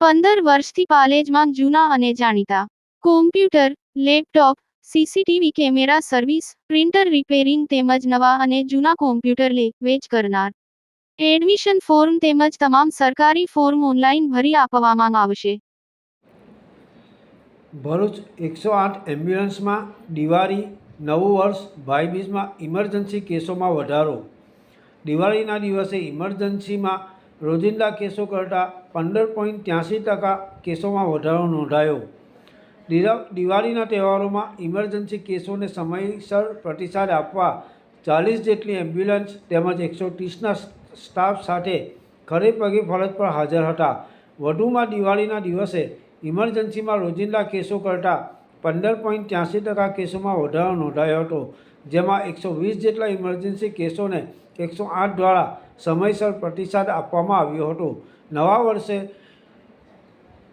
15 વર્ષથી પાલેજમાં જૂના અને જાણીતા computer, laptop, CCTV camera service, printer repairing તેમજ નવા અને જૂના કોમ્પ્યુટર લે-વેચ કરનાર. એડમિશન ફોર્મ તેમજ તમામ સરકારી ફોર્મ ઓનલાઈન ભરી આપવામાં આવશે. ભરૂચ 108 એમ્બ્યુલન્સમાં દિવાળી, નવું વર્ષ, ભાઈબીજમાં ઇમરજન્સી કેસોમાં વધારો. દિવાળીના દિવસે ઇમરજન્સીમાં રોજિંદા કેસો કરતાં 15.83% કેસોમાં વધારો નોંધાયો. દિવાળીના તહેવારોમાં ઇમરજન્સી કેસોને સમયસર પ્રતિસાદ આપવા 40 જેટલી એમ્બ્યુલન્સ તેમજ 130ના સ્ટાફ સાથે ખડેપગે ફરજ પર હાજર હતા. વધુમાં દિવાળીના દિવસે ઇમરજન્સીમાં રોજિંદા કેસો કરતાં 15.83% કેસોમાં વધારો નોંધાયો હતો, જેમાં 120 જેટલા ઇમરજન્સી કેસોને 108 દ્વારા સમયસર પ્રતિસાદ આપવામાં આવ્યો હતો. નવા વર્ષે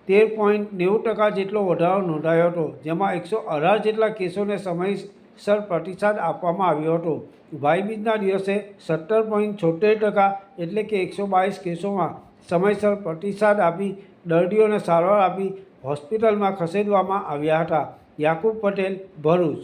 13.90% જેટલો વધારો નોંધાયો હતો, જેમાં 118 જેટલા કેસોને સમયસર પ્રતિસાદ આપવામાં આવ્યો હતો. ભાઈબીજના દિવસે 17.76% એટલે કે 122 કેસોમાં સમયસર પ્રતિસાદ આપી દર્દીઓને સારવાર આપી હોસ્પિટલમાં ખસેડવામાં આવ્યા હતા. યાકુબ પટેલ, ભરૂચ.